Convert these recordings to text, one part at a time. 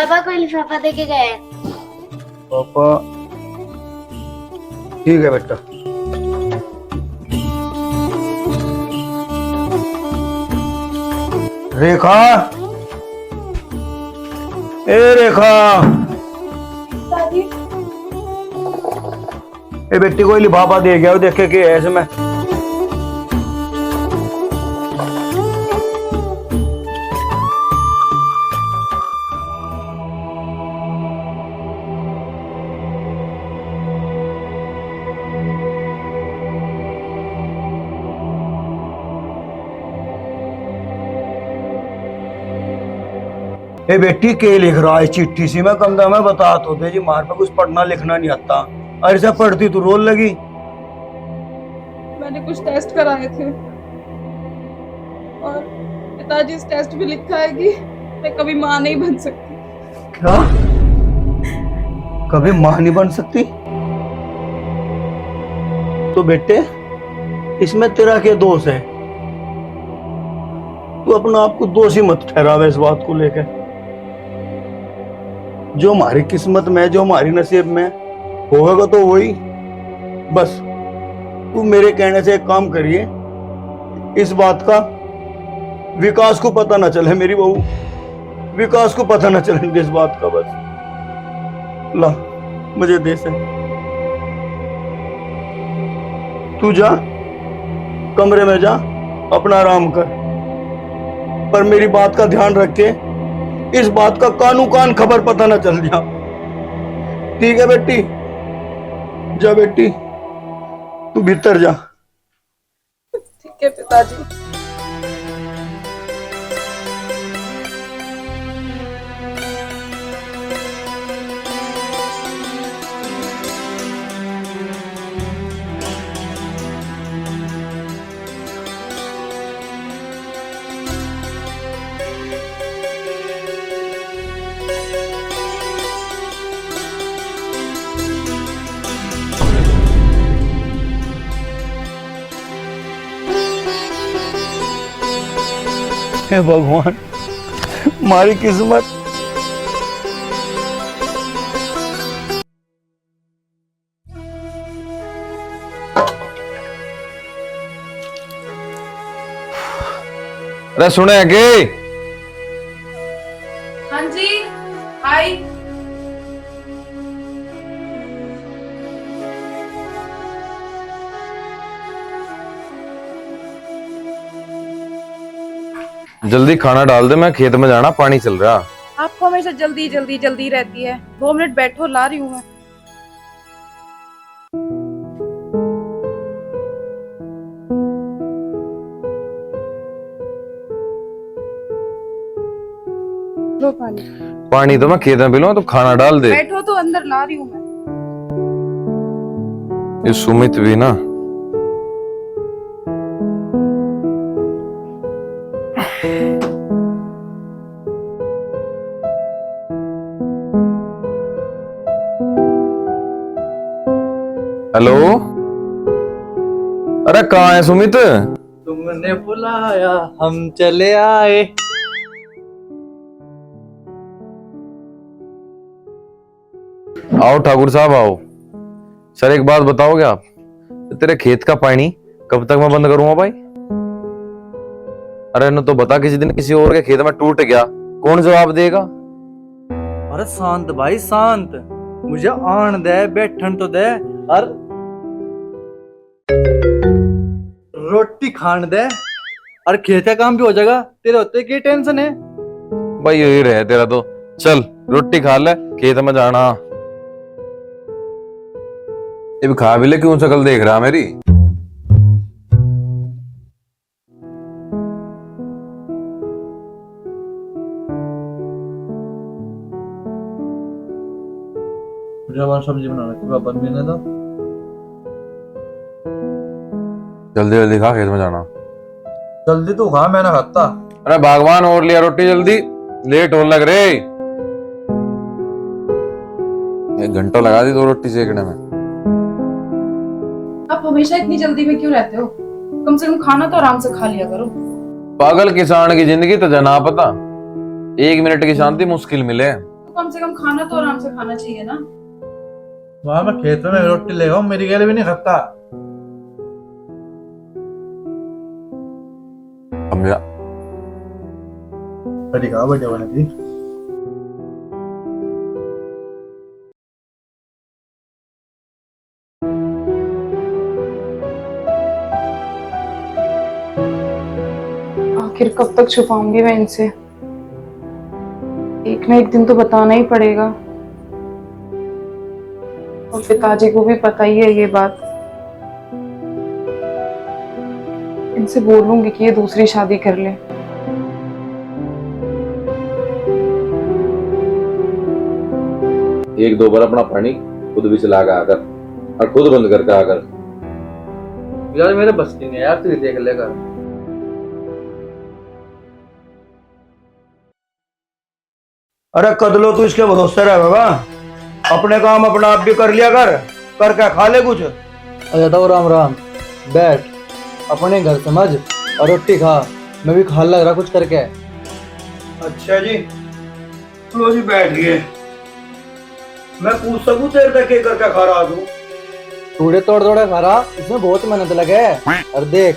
पापा को लिफाफा दे के गए। पापा ठीक है बेटा। रेखा, ए रेखा, दादी ए बेटी को लिफाफा दे गया, देखे कि है इसमें। ए बेटी के लिख रहा है चिट्ठी सी में? कम मैं बता तो दे जी, मार पे कुछ पढ़ना लिखना नहीं आता। अरे से पढ़ती तू रोल लगी। मैंने कुछ टेस्ट कराए थे और पिताजी इस टेस्ट में लिखा है कि मैं कभी माँ नहीं बन सकती। क्या? कभी माँ नहीं बन सकती? तो बेटे इसमें तेरा क्या दोष है? तू अपना आप को दोषी मत ठहरावे इस बात को लेकर। जो हमारी किस्मत में, जो हमारी नसीब में होगा तो वही। बस तू मेरे कहने से एक काम करिए, इस बात का विकास को पता ना चले, मेरी बहू, विकास को पता ना चले इस बात का। बस ला मुझे दे से। तू जा कमरे में जा, अपना आराम कर, पर मेरी बात का ध्यान रख के इस बात का कानू कान खबर पता ना चल जा। ठीक है बेटी? जा बेटी, तू भीतर जा। ठीक है पिताजी। हे भगवान, हमारी किस्मत। अरे सुने के? हाँ जी आई। जल्दी खाना डाल दे, मैं खेत में जाना, पानी चल रहा। आपको हमेशा जल्दी जल्दी जल्दी रहती है। 2 मिनट बैठो, ला रही हूँ मैं। लो पानी। पानी तो मैं खेत में पी लूंगा, तो खाना डाल दे। बैठो तो अंदर ला रही हूँ मैं। ये सुमित भी ना, हेलो, अरे कहाँ है सुमित? तुमने बुलाया हम चले आए। आओ ठाकुर साहब आओ। सर एक बात बताओगे आप, तेरे खेत का पानी कब तक मैं बंद करूंगा भाई? अरे न तो बता, किसी दिन किसी और के खेत में टूट गया, कौन जवाब देगा? अरे शांत भाई शांत, मुझे आन दे, बैठन तो दे, और रोटी खान दे, और खेत का काम भी हो जाएगा। तेरे होते की टेंशन है भाई? यही रहे तेरा तो। चल रोटी खा ले, खेत में जाना। ये भी खा भी ले, क्यों शक्ल देख रहा मेरी? मुझे सब्जी बनाना है, बन भी नहीं दो। जल्दी जल्दी खा, खेत में जाना। जल्दी तो खा, मैंने खाता। अरे भगवान, और लिया रोटी जल्दी, लेट हो लग रे। 1 घंटा लगा दी 2 रोटी सेकने में। आप हमेशा इतनी जल्दी में क्यों रहते हो? कम से कम खाना तो आराम से खा लिया करो। पागल किसान की जिंदगी तो जना पता, 1 मिनट की शांति मुश्किल मिले। तो कम से कम खाना तो आराम से खाना चाहिए ना। वहां मैं खेत में रोटी ले आऊं, मेरी गले भी नहीं खाता। समझा। कभी कहा बड़े होने थी। आखिर कब तक छुपाऊंगी मैं इनसे? एक ना एक दिन तो बताना ही पड़ेगा। और पिताजी को भी पता ही है ये बात। इनसे बोलूंगी कि ये दूसरी शादी कर ले। एक दो बार अपना पानी खुद भी चला के आकर और खुद बंद करके आकर। यार मेरे बस की नहीं है यार, तू देख लेगा। अरे कदलो तू इसके भरोसे रह बाबा, अपने काम अपना आप भी कर लिया कर क्या खा ले कुछ। अच्छा तो राम राम, बैठ अपने घर समझ और रोटी खा, मैं भी खा लग रहा कुछ करके। अच्छा जी, लो जी बैठ गए। मैं पूछ सकूं तेरे तक ये करके खा रहा तू? टूड़े तोड़ तोड़े खा रहा, इसमें बहुत मेहनत लगे। और देख।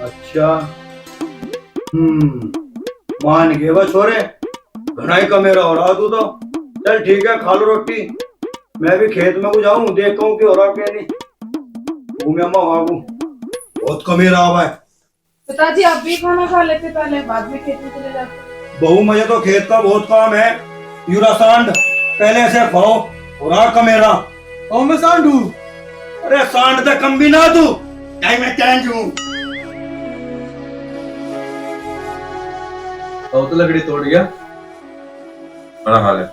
अच्छा मान गए बस छोरे, घना ही कमेरा हो रहा तू तो। चल ठीक है, खा लो रोटी। मैं भी खेत में को जाऊं, देखता हूँ कि हो रहा क्या नहीं। घूमे बाबू बहुत कमेरा हुआ है। पिताजी आप भी खाना खा लेते पहले, बाद में खेत में चले जाते। बहू मुझे तो खेत का बहुत काम है। यूरा सांड पहले से खाओ, हो रहा कमेरा। और मैं सांड हूँ? अरे सांड तक कम भी ना तू, मैं चैन हूँ। तो लकड़ी तोड़ गया, खाना खा ले।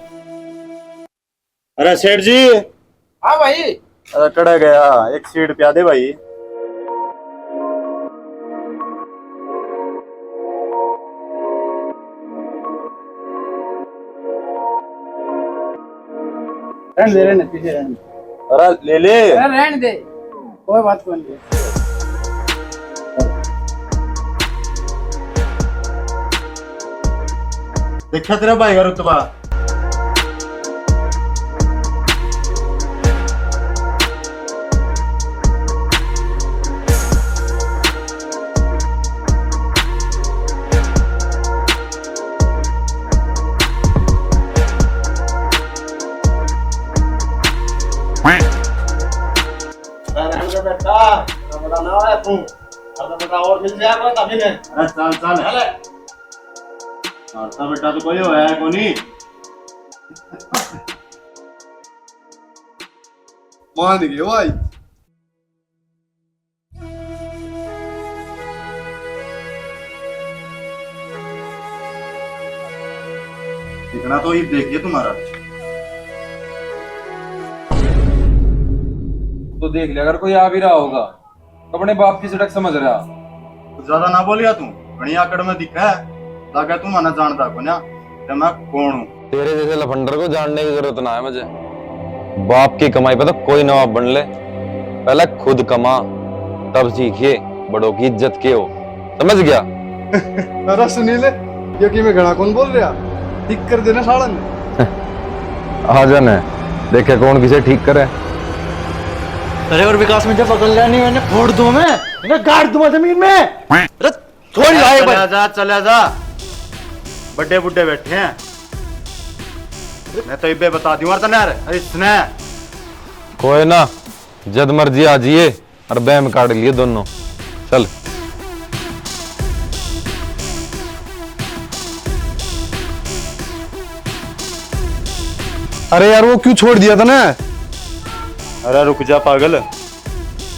अरे सेठ जी। हाँ भाई। अरे कड़ा गया, एक सीट पिया दे भाई। रहने पीछे रहने। अरे ले ले। रहने दे, कोई बात को नहीं। देखा तेरा भाई का रुतबा। बेटा बड़ा ना है तू, अरे बेटा और मिल जाएगा तभी ने। अरे चल चल हेले, मारता बेटा तो कोई हो है कोनी। मान गए भाई। इतना तो ये देखिए तुम्हारा। तो देख लिया अगर कोई आ भी रहा होगा तो अपने बाप की सड़क समझ रहा। कुछ ज्यादा ना बोलिया तू, बढ़िया आकड़ में दिखा है ताकि तू मना जानता को ना कि मैं कौन हूँ। तेरे जैसे लफंडर को जानने की जरूरत ना है मुझे। बाप की कमाई पे तो कोई नवाब बन ले, पहले खुद कमा तब सीखिए बड़ों की इज्जत के हो, समझ गया? अरे सुनील, ये कि मैं घड़ा कौन बोल रहा, ठीक कर देना साड़न। आ जाने देखे कौन किसे ठीक करे। अरे और विकास मुझे पकड़ लिया नहीं, मैंने फोड़ दूं, मैं गाड़ दूंगा जमीन में। अरे थोड़ी भाई चले जा, बड़े बुड्ढे बैठे हैं। मैं तो इबे बता दूं यार, अरे इसने कोई ना, जद मर्जी आ जाइए और बैम काट लिए दोनों। चल अरे यार वो क्यों छोड़ दिया था ना? अरे रुक जा पागल,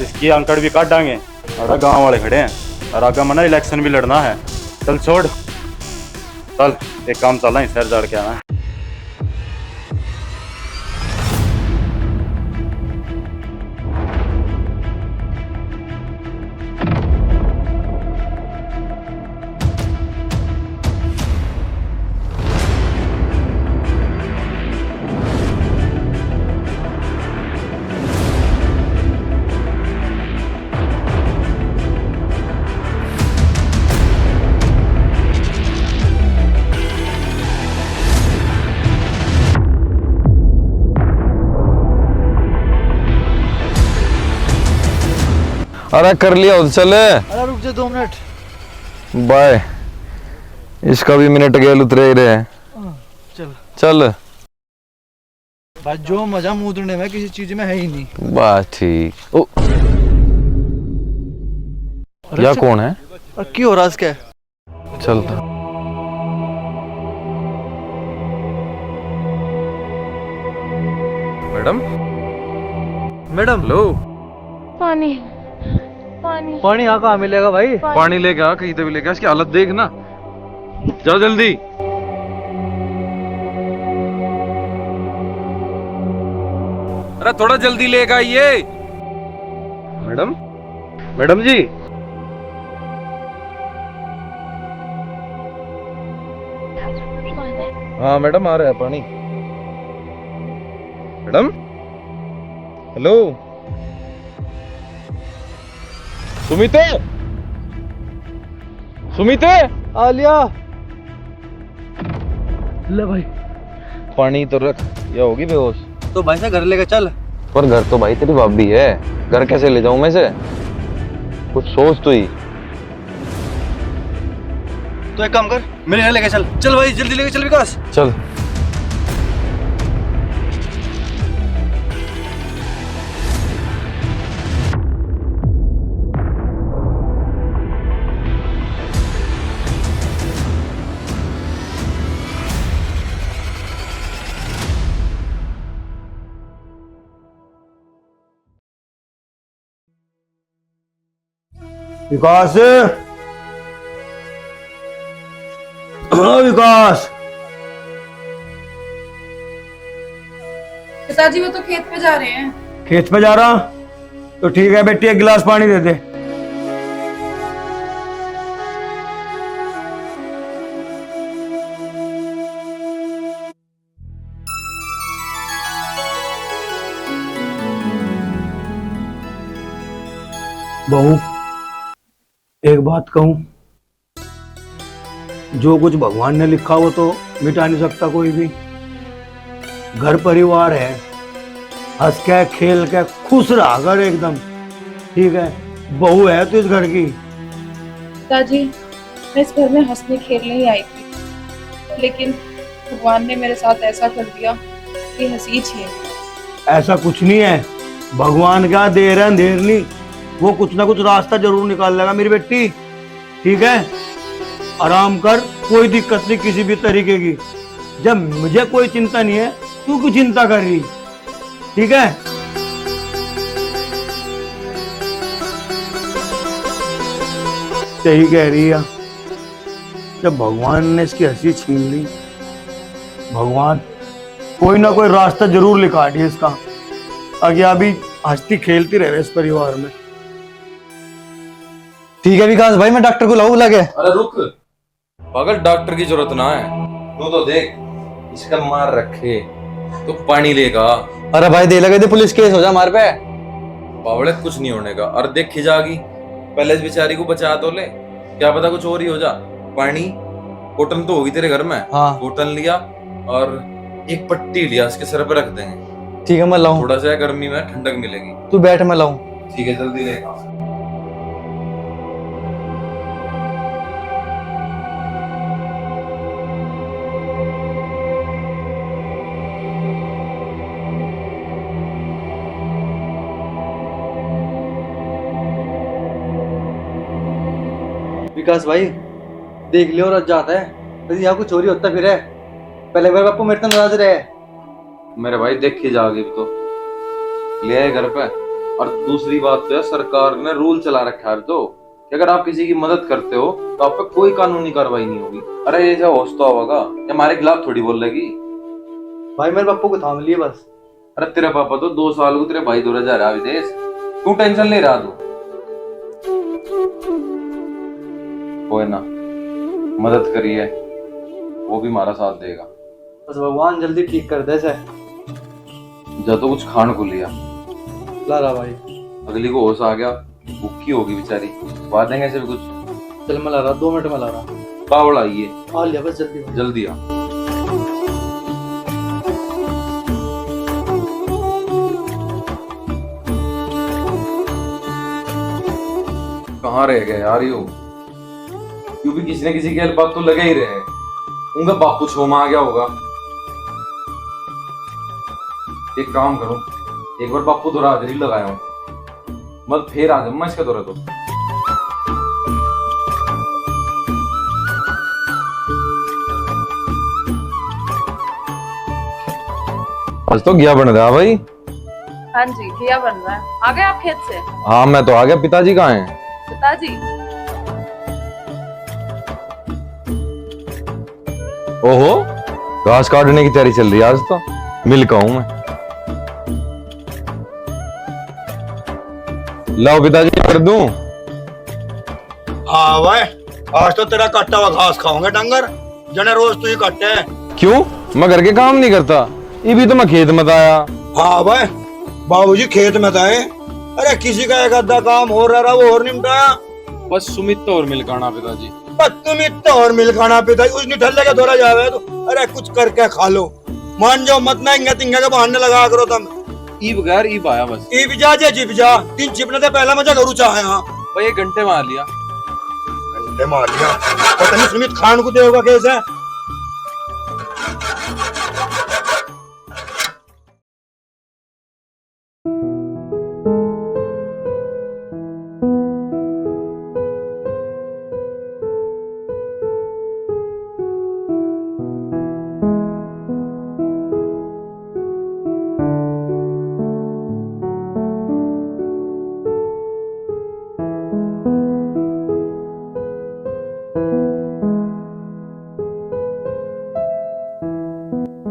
इसकी अंकड़ भी काट डांगे। अरे गांव वाले खड़े हैं और आगे मना इलेक्शन भी लड़ना है। चल छोड़, चल एक काम चल रहा है, सर जड़ के आना है। अरे कर लिया हो तो चले। अरे रुक जा 2 मिनट। बाय। इसका भी मिनट गेल उतरे ही रहे। चल चल भाई, जो मजा मुंह में किसी चीज में है ही नहीं। बस ठीक। ओ अरे या चल। कौन है? और क्यों हो रहा इसके? चलता। Madam madam hello. पानी पानी पानी यहाँ कहाँ मिलेगा भाई? पानी लेके आ, कहीं तो भी लेके आ, इसकी हालत देख ना। जाओ जल्दी। अरे थोड़ा जल्दी लेके आइए। Madam madam ji. हाँ मैडम आ रहा है पानी। Madam hello. सुमिते सुमिते आलिया ले भाई। पानी तो रख, या होगी बेहोश। तो भाई से घर लेके चल। पर घर तो भाई तेरी भाभी है, घर कैसे ले जाऊं मैं से? कुछ सोच तो ही। तो एक काम कर, मेरे घर लेके चल। चल भाई जल्दी लेके चल विकास। चल। विकास, हाँ विकास। पिताजी वो तो खेत पे जा रहे हैं। खेत पे जा रहा? तो ठीक है बेटी, एक गिलास पानी दे दे। बहू, एक बात कहूं, जो कुछ भगवान ने लिखा वो तो मिटा नहीं सकता कोई भी। घर परिवार है, हंस के खेल के खुश रहा कर एकदम, ठीक है? बहू है तो इस घर की। पिताजी, मैं इस घर में हंसने खेलने ही आई थी, लेकिन भगवान ने मेरे साथ ऐसा कर दिया कि हंसी छीन। ऐसा कुछ नहीं है, भगवान क्या देर है अंधेर नहीं, वो कुछ ना कुछ रास्ता जरूर निकाल लेगा मेरी बेटी, ठीक है? आराम कर, कोई दिक्कत नहीं किसी भी तरीके की। जब मुझे कोई चिंता नहीं है, तू क्यों चिंता कर रही, ठीक है? सही कह रही है, जब भगवान ने इसकी हंसी छीन ली, भगवान कोई ना कोई रास्ता जरूर निकाल दिया इसका, आगे अभी हंसती खेलती रहे इस परिवार में। ठीक है विकास भाई, मैं डॉक्टर को लाऊं बुला के। अरे रुक पागल, डॉक्टर की जरूरत ना है। तू तो देख, इसका मार रखे तो पानी लेगा। अरे भाई दे लगे थे, पुलिस केस हो जा हमारे पे। बावड़े कुछ नहीं होने का। और देख खिजागी, पहले इस बेचारी को बचा तो ले, क्या पता कुछ और ही हो जा। पानी कॉटन तो होगी तेरे घर में। हाँ कॉटन लिया और एक पट्टी लिया, इसके सर पे रख देंगे। ठीक है, मैं लाऊं। थोड़ा सा गर्मी में ठंडक मिलेगी। तू बैठ, मैं लाऊं। ठीक है, जल्दी लेगा। विकास भाई देख लियो, रज जाता है तो यहाँ कुछ चोरी होता फिर है। पहले बार बापू मेरे तो नाराज रहे। मेरे भाई देख खिजागी तो ले आए घर पे। और दूसरी बात तो है, सरकार ने रूल चला रखा है तो कि अगर आप किसी की मदद करते हो तो आप पे कोई कानूनी कार्रवाई नहीं होगी। अरे ये जो होश तो होगा, ये हमारे खिलाफ थोड़ी बोल लेगी। भाई मेरे पापा को थाम लिए बस। अरे तेरे पापा तो 2 साल को तेरे भाई दूर जा रहा है विदेश, तू टेंशन ले रहा तू। कोई ना, मदद करिए, वो भी हमारा साथ देगा। बस भगवान जल्दी ठीक कर दे से। जब तो कुछ खान को लिया, ला रहा भाई। अगली को होश आ गया, भूखी होगी बेचारी, खवा देंगे ऐसे भी कुछ। चल मैं ला रहा, 2 मिनट में ला रहा। कावड़ आइए, आ लिया बस, जल्दी भाई। जल्दी आ। कहाँ रह गए यार यू? क्यों भी किसी न किसी के बात तो लगे ही रहे हैं। उनका बापू छोमा आ गया होगा। एक काम करो, एक बार बापू दौरा हाजिरी लगाया हूँ, मत फिर आ जाऊँ मैं इसके दौरे तो। आज तो गया बन रहा भाई। हाँ जी, घिया बन रहा है। आ गए आप खेत से? हाँ मैं तो आ गया। पिताजी कहाँ हैं? पिताजी? ओहो, घास काटने की तैयारी चल रही है आज तो। मिल का हूं मैं। लाओ पिताजी कर दूं। हाँ भाई, आज तो तेरा कट्टा हुआ घास खाओगे डंगर, जने रोज तू ही कट्टे है। क्यों? मैं घर के काम नहीं करता? ये भी तो मैं खेत में आया। हाँ भाई, बाबूजी खेत में था। अरे किसी का एक आधा काम हो रहा वो और निपटाया। बस सुमित तो और मिल खाना पिताजी। तुम इतना और मिल खाना पिता उस ठल्ले का थोड़ा जावे तो। अरे कुछ करके खा लो, मान जाओ मत ना इंगा तिंगा के बहाने लगा करो तुम। ई बगैर ई आया बस। ई बिजा जे जी बिजा तीन चिपने से पहला मजा करू चाहे। हाँ भाई 1 घंटे मार लिया। घंटे मार लिया, पता नहीं सुमित खान को देगा कैसे।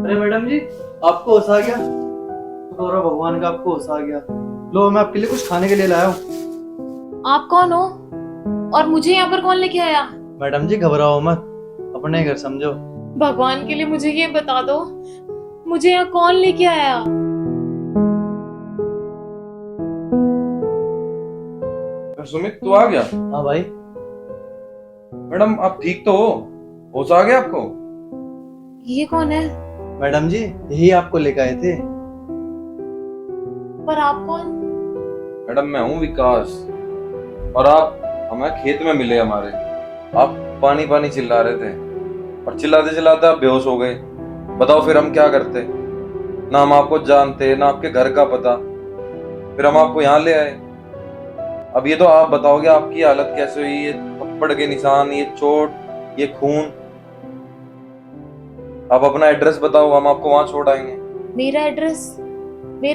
अरे मैडम जी, आपको होश आ गया? शुक्र है भगवान का आपको होश आ गया। लो मैं आपके लिए कुछ खाने के लिए लाया हूँ। आप कौन हो और मुझे यहाँ पर कौन लेके आया? मैडम जी घबराओ मत, अपने घर समझो। भगवान के लिए मुझे ये बता दो, मुझे यहाँ कौन लेके आया? सुमित तू आ गया? हाँ भाई। मैडम आप ठीक तो हो? होश आ गया आपको? ये कौन है? मैडम जी यही आपको लेकर आए थे। पर आप कौन? मैडम मैं हूँ विकास, और आप हमें खेत में मिले हमारे। आप पानी पानी चिल्ला रहे थे और चिल्लाते चिल्लाते आप बेहोश हो गए। बताओ फिर हम क्या करते? ना हम आपको जानते, ना आपके घर का पता, फिर हम आपको यहाँ ले आए। अब ये तो आप बताओगे आपकी हालत कैसे हुई? ये थप्पड़ के निशान, ये चोट, ये खून। आप अपना एड्रेस बताओ, हम आपको वहां छोड़ आएंगे। मेरा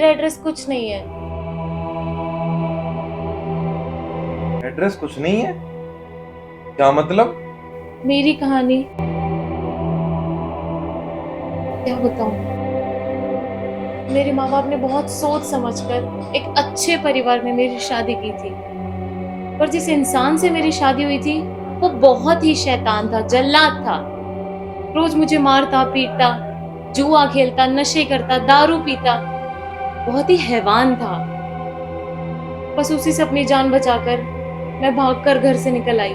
एड्रेस कुछ नहीं है। एड्रेस कुछ नहीं है? क्या मतलब? मेरी कहानी क्या बताऊं? मेरे माँ बाप ने बहुत सोच समझकर एक अच्छे परिवार में मेरी शादी की थी, पर जिस इंसान से मेरी शादी हुई थी वो बहुत ही शैतान था, जल्लाद था। रोज मुझे मारता पीटता, जुआ खेलता, नशे करता, दारू पीता, बहुत ही हैवान था। बस उसी से अपनी जान बचाकर मैं भागकर घर से निकल आई।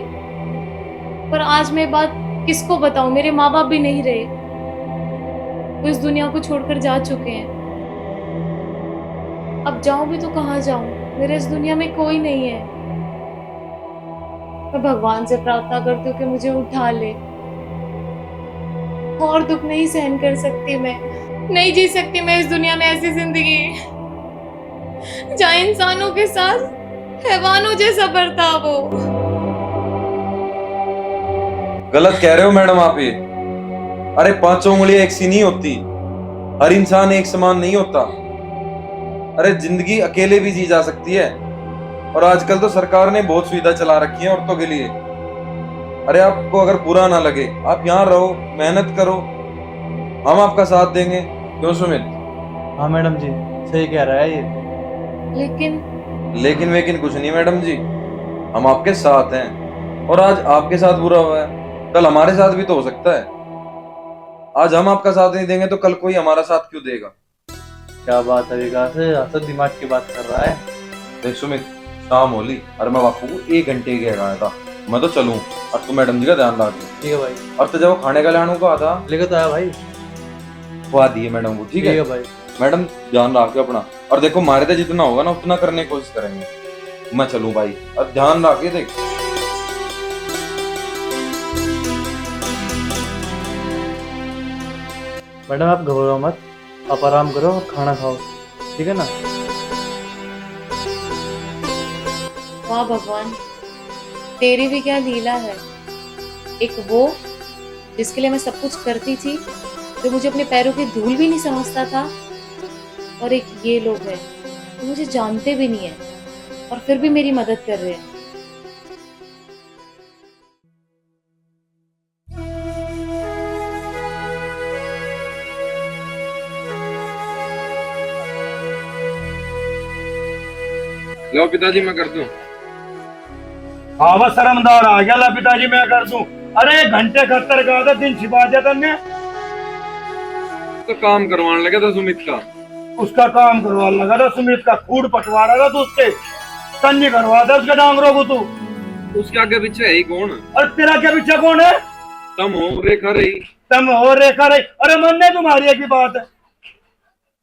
पर आज मैं बात किसको बताऊं? मेरे माँ बाप भी नहीं रहे, वो इस दुनिया को छोड़कर जा चुके हैं। अब जाऊं भी तो कहाँ जाऊं? मेरे इस दुनिया में कोई नहीं है। मैं भगवान से प्रार्थना करती हूँ कि मुझे उठा ले। और दुख नहीं सहन कर सकती मैं, नहीं जी सकती मैं इस दुनिया में ऐसी जिंदगी जहाँ इंसानों के साथ हैवानों जैसा बर्ताव हो। गलत कह रहे हो मैडम आप ये। अरे 5 उंगलियां एक सी नहीं होती, हर इंसान एक समान नहीं होता। अरे जिंदगी अकेले भी जी जा सकती है, और आजकल तो सरकार ने बहुत सुविधा चला रखी है औरतों के लिए। अरे आपको अगर बुरा ना लगे, आप यहाँ रहो, मेहनत करो, हम आपका साथ देंगे। क्यों सुमित? हाँ मैडम जी सही कह रहा है ये। लेकिन वेकिन कुछ नहीं मैडम जी, हम आपके साथ हैं। और आज आपके साथ बुरा हुआ है, कल हमारे साथ भी तो हो सकता है। आज हम आपका साथ नहीं देंगे तो कल कोई हमारा साथ क्यों देगा? क्या बात है विकास, तो दिमाग की बात कर रहा है। देख सुमित, शाम होली और मैं बापू को 1 घंटे के गया था। मैं तो चलूं और तू मैडम जी का ध्यान रख। ठीक है भाई। और तो जब वो खाने का लाने को आता लेकर तो आया भाई। खुआ दिए मैडम को। ठीक है भाई। मैडम ध्यान रख अपना, और देखो मारे तो जितना होगा ना उतना करने की कोशिश करेंगे। मैं चलूं भाई, अब ध्यान रखे देख। मैडम आप घबराओ मत, आप आराम करो और खाना खाओ, ठीक है ना। वाह भगवान, तेरी भी क्या लीला है। एक वो जिसके लिए मैं सब कुछ करती थी, जो मुझे अपने पैरों की धूल भी नहीं समझता था, और एक ये लोग हैं जो मुझे जानते भी नहीं है और फिर भी मेरी मदद कर रहे हैं। लो पिताजी मैं कर दूं। हाँ बस शर्मदार आ गया। ला पिताजी मैं कर दूं। अरे घंटे खतर का था, दिन छिपा दिया तन्ने। तो काम करवाने लगा था सुमित का। उसका काम करवा लगा था, सुमित का खूड पटवा रहा था तू उससे। तन्नी करवा था उसके डांगरों को तू। उसके आगे पीछे है ही कौन? और तेरा क्या पीछे कौन है? तुम हो रेखा रही। तुम हो रेखा रही। अरे मन ने तुम्हारी एक भी बात है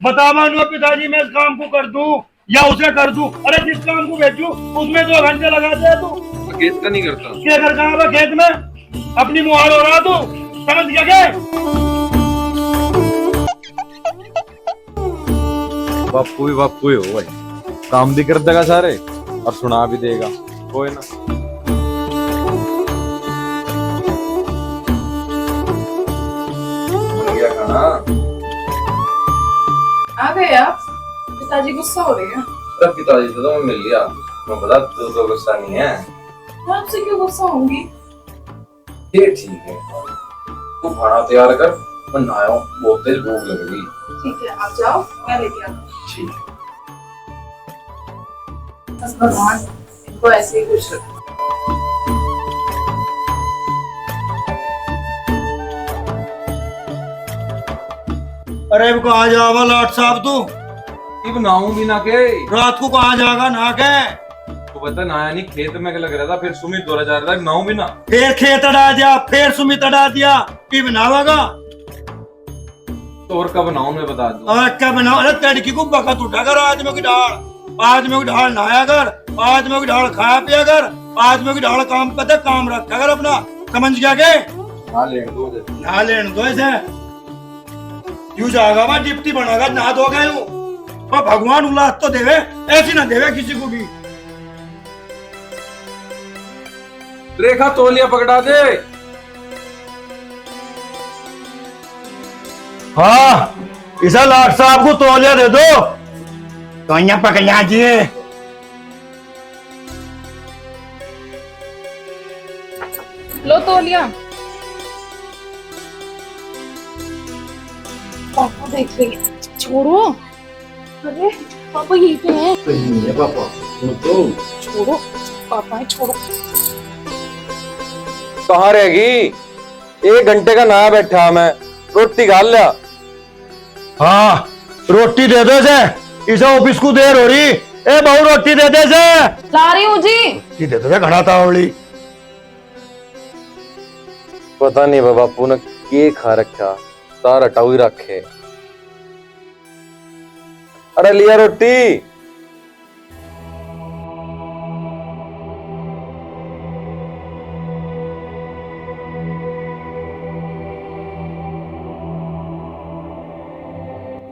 बता, मानो पिताजी मैं इस काम को कर दूं या उसे कर दूं? अरे जिस काम को भेजू उसमें 2 घंटे लगाते हैं तू। खेत का नहीं करता क्या कर कहा खेत में? अपनी मुहार हो रहा तू, समझ गया क्या? बापू ही हो भाई, काम भी कर देगा सारे और सुना भी देगा, कोई ना। बन गया खाना। आ गए आप? पिताजी गुस्सा हो रहे हैं। तब पिताजी से तो मैं मिल लिया, मैं बता तू तो गुस्सा नहीं है। मैं आपसे क्यों गुस्सा होंगी? ये ठीक है, तू खाना तैयार कर, मैं नहाया हूँ, बहुत तेज भूख लग रही। ठीक है, आप जाओ, मैं लेके आती हूँ। ठीक है। बस भगवान इनको ऐसे ही खुश रखे। अरे वो कहाँ जावा लाट साहब तू? अब नहाऊं भी ना के, रात को कहाँ जागा नहा के? तो पता नहाया नहीं, खेत में लग रहा था, फिर सुमित दौरा जा रहा था, नहाऊं भी ना। फिर खेत अड़ा दिया, फिर सुमित अड़ा दिया, की बनावागा? तो और कब नहाऊं मैं बता दूं। और क्या बनाओ? अरे तड़की को बखत उठा कर आदमियों की ढाल, आदमियों की ढाल नहाया कर, आदमियों की ढाल खाया पिया कर, आदमियों की ढाल काम पता काम रखा कर अपना, समझ गया के? नहा लेने दो, नहा लेने दो ऐसे। यूं जाएगा मैं डिप्टी बनागा, नहा दोगे यूं। और भगवान उलाद तो देवे, ऐसी ना देवे किसी को भी। रेखा तौलिया पकड़ा दे। हाँ, इसे लाट साहब को तौलिया दे दो, कहिया पकड़िया जी। लो तौलिया। पापा देख रही है। छोड़ो। अरे पापा यहीं पे हैं। है पापा, तो छोड़ो, पापा है, छोड़ो। कहाँ रहेगी? 1 घंटे का नहा बैठा मैं, रोटी खा लिया। हाँ, रोटी दे दो इसे ऑफिस को देर हो रही। ए बहू रोटी दे दे से। ला रही हूँ जी। रोटी दे दो घड़ा तावड़ी। पता नहीं बापू ने ये खा रखा, तार हटाऊ ही रखे। अरे लिया रोटी।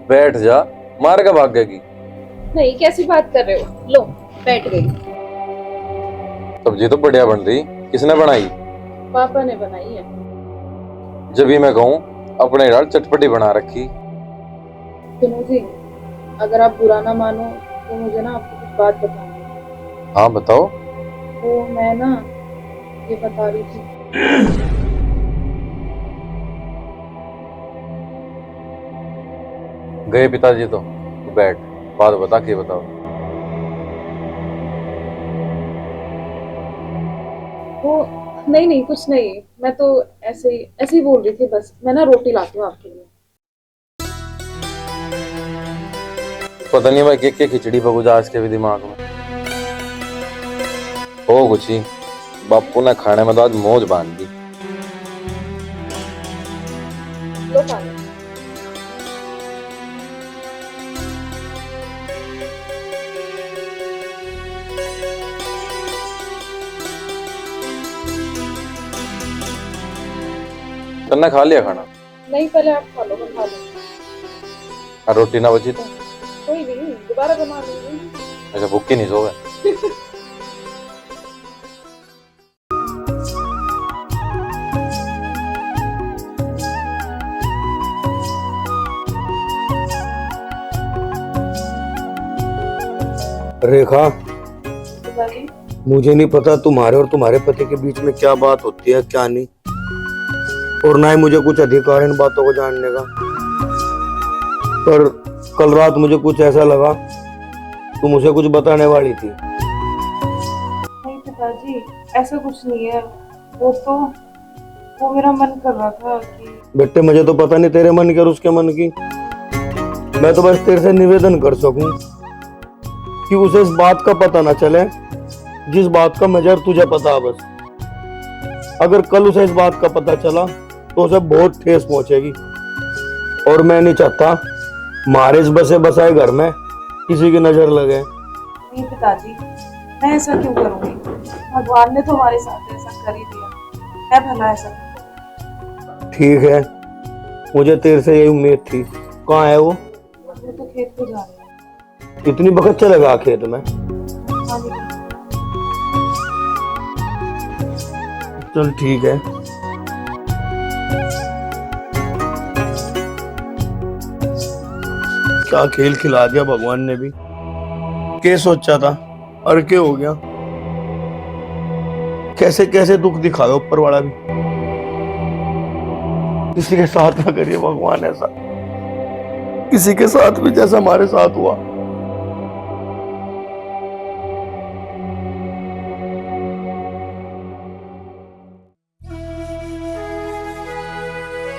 बैठ जा, मार के भाग गई। नहीं, कैसी बात कर रहे हो? लो, बैठ गई। सब्जी तो बढ़िया बन रही, किसने बनाई? पापा ने बनाई है। जब भी मैं कहूँ अपने यार चटपटी बना रखी। सुनो जी, अगर आप बुरा ना मानो तो मुझे ना आपको कुछ बात बतानी। हाँ बताओ। वो मैं ना ये बता रही थी। गए पिताजी तो बैठ, बात बता के बताओ। वो नहीं कुछ नहीं, मैं तो ऐसे ही बोल रही थी बस। मैं ना रोटी लाती हूँ आपके लिए। पता नहीं भाई के खिचड़ी पकुजा आज के भी दिमाग में हो कुछ ही। बापू ने खाने में तो आज मौज बांध दी। लो पानी। तन्ने खा लिया खाना? नहीं, पहले आप खा लो, मैं खा लूँ। और रोटी ना बची तो? कोई नहीं, दोबारा बना लूंगी। अच्छा, भूखी नहीं सोवे? रेखा, पिताजी, मुझे नहीं पता तुम्हारे और तुम्हारे पति के बीच में क्या बात होती है क्या नहीं, और ना ही मुझे कुछ अधिकार है इन बातों को जानने का, पर कल रात मुझे कुछ ऐसा लगा तुम मुझे कुछ बताने वाली थी। नहीं पिताजी, ऐसा कुछ नहीं है। वो मेरा मन कर रहा था कि बेटे, मुझे तो पता नहीं तेरे मन की और उसके मन की। मैं तो बस तेरे से निवेदन कर सकूं कि उसे इस बात का पता ना चले जिस बात का मजर तुझे पता। बस अगर कल उसे इस बात का पता चला तो उसे बहुत ठेस पहुंचेगी, और मैं नहीं चाहता हमारे इस बसे बसाए घर में किसी की नजर लगे। नहीं पिताजी, मैं ऐसा क्यों करूंगी? भगवान ने तो हमारे साथ ऐसा कर ही दिया, मैं भला ऐसा करूं। ठीक है, मुझे तेरे से यही उम्मीद थी। कहाँ है वो? वो तो खेत को जा रहे हैं। इतनी बखत चलेगा खेत में? हाँ जी। चल ठीक है। क्या खेल खिला दिया भगवान ने भी। क्या सोचा था और क्या हो गया। कैसे कैसे दुख दिखावे ऊपर वाला भी। किसी के साथ ना करिए भगवान ऐसा, किसी के साथ भी जैसा हमारे साथ हुआ।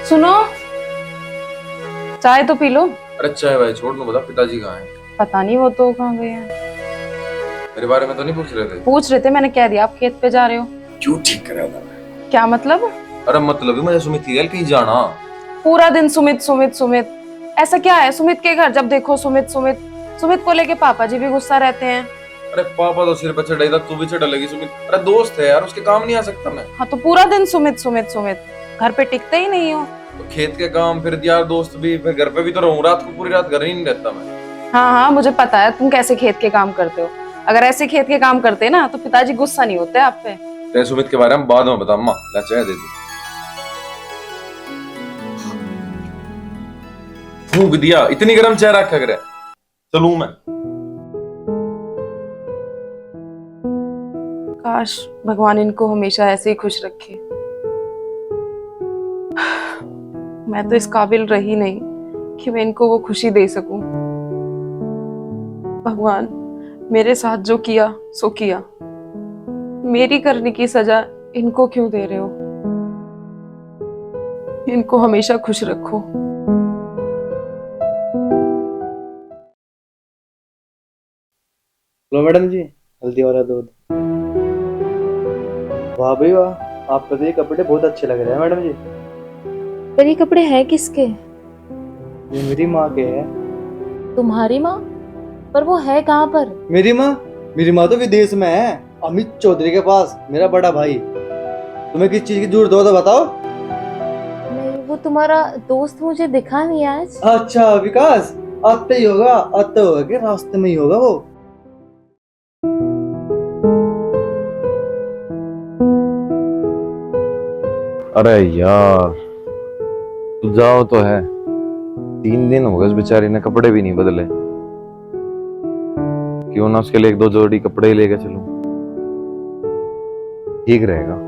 सुनो, चाय तो पी लो। अरे चाय भाई छोड़, बता पिताजी कहाँ हैं? पता नहीं, वो तो कहाँ गए हैं। मेरे बारे में तो नहीं पूछ रहे थे? पूछ रहे थे, मैंने कह दिया आप खेत पे जा रहे हो। क्यों ठीक करा? क्या मतलब? अरे मतलब ही मुझे सुमित की कहीं जाना। पूरा दिन सुमित सुमित सुमित, ऐसा क्या है सुमित के घर जब देखो सुमित सुमित? सुमित को लेके पापा जी भी गुस्सा रहते हैं। अरे पापा तो सिर पर चढ़ाई था, तू भी चढ़ लगी सुमित। अरे दोस्त है यार, उसके काम नहीं आ सकता मैं? हाँ तो पूरा दिन सुमित सुमित सुमित, घर पे टिकते ही नहीं हो। तो खेत के काम, फिर यार दोस्त भी, फिर घर पे भी तो रहूं। रात को पूरी रात घर ही नहीं रहता मैं। हाँ हाँ, मुझे पता है तुम कैसे खेत के काम करते हो। अगर ऐसे खेत के काम करते ना तो पिताजी गुस्सा नहीं होते आप पे। तेरे सुमित के बारे में बाद में बता। अम्मा ला चाय दे दी। फूंक दिया, इतनी गर्म चाय रखा करे। चलूं मैं? काश भगवान इनको हमेशा ऐसे ही खुश रखे। मैं तो इस काबिल रही नहीं कि मैं इनको वो खुशी दे सकूं। भगवान, मेरे साथ जो किया सो किया, मेरी करने की सजा इनको क्यों दे रहे हो? इनको हमेशा खुश रखो। लो मैडम जी, हल्दी वाला दूध। वाह भाई वाह, आपके तो ये कपड़े बहुत अच्छे लग रहे हैं मैडम जी। पर ये कपड़े हैं किसके? ये मेरी माँ के हैं। तुम्हारी माँ? पर वो है कहाँ पर? मेरी माँ तो विदेश में है, अमित चौधरी के पास, मेरा बड़ा भाई। तुम्हें किस चीज की जरूरत हो तो बताओ। नहीं, वो तुम्हारा दोस्त मुझे दिखा नहीं आज। अच्छा विकास, आते ही होगा, आते होगा कि रास्ते में ही होगा वो। अरे यार तू जाओ तो है, 3 दिन हो गए उस बेचारी ने कपड़े भी नहीं बदले। क्यों ना उसके लिए 1-2 जोड़ी कपड़े ही लेके चलूं, ठीक रहेगा।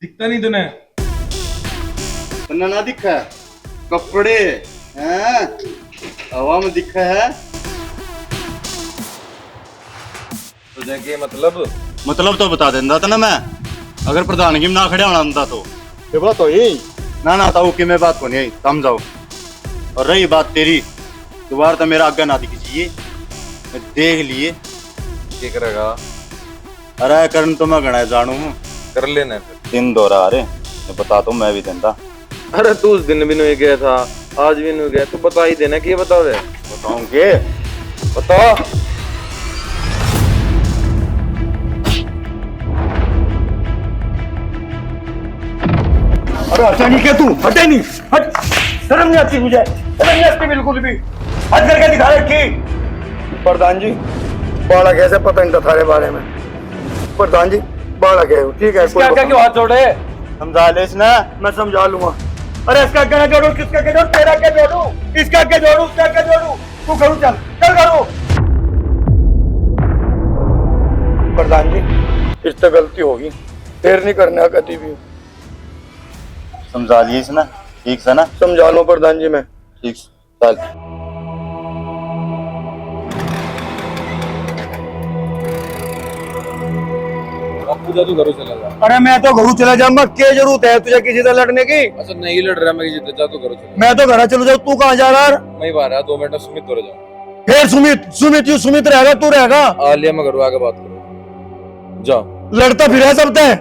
दिखता नहीं तुने? तन्ना ना दिखा है, कपड़े हैं हवा में दिखा है। तुझे के मतलब तो बता देंदा था ना मैं, अगर प्रधानगी में ना खड़े होना होंदा तो। ये बात तो यही ना ना ताऊ कि मैं बात को नहीं समझाओ। और रही बात तेरी, दोबारा तो मेरा आज्ञा ना दिखिए, मैं देख लिए। क्या करेगा? अरे करन तो मैं गणा जानू हूँ, कर लेना फिर। दिन दोहरा अरे मैं बता दूं, मैं भी देता। अरे तू उस दिन भी नहीं गया था, आज भी नहीं गया, तू बता ही देना कि ये बता दे। बताऊंगे, बता। अरे हटा नहीं क्या तू? हटे नहीं, हट। शर्म नहीं आती मुझे, शर्म नहीं आती बिल्कुल भी। हट करके दिखा रखी। प्रधान जी बालक ऐसे पता नहीं था थारे बारे में। प्रधान जी बालक है, ठीक है। क्या क्या क्यों हाथ जोड़े? समझा ले इसने। मैं समझा लूंगा। अरे इसका क्या जोड़ू, किसका क्या जोड़ू, तेरा क्या जोड़ू, इसका क्या जोड़ू, उसका क्या जोड़ू? तू करूँ, चल चल करूँ। प्रधान जी इससे गलती होगी, देर नहीं करना कभी भी। समझा लिए इसने, ठीक से ना? समझा लो प्रधान जी मैं। ठीक चल। बापू जा, तू घरों चला जा। अरे मैं तो घरों चला जाऊंगा, क्या जरूरत है तुझे किसी से लड़ने की? अच्छा नहीं लड़ रहा मैं, किसी जा, तू घरों चला। मैं तो घर चला जाऊँ, तू कहाँ जा रहा है? मैं ही बाहर आया, 2 मिनट सुमित हो जाऊँ। फिर सुमित सुमित यू सुमित रहेगा, तू रहेगा। आ लिया, मैं घरों आके बात करूँ। जा। लड़ता फिर है सब तय।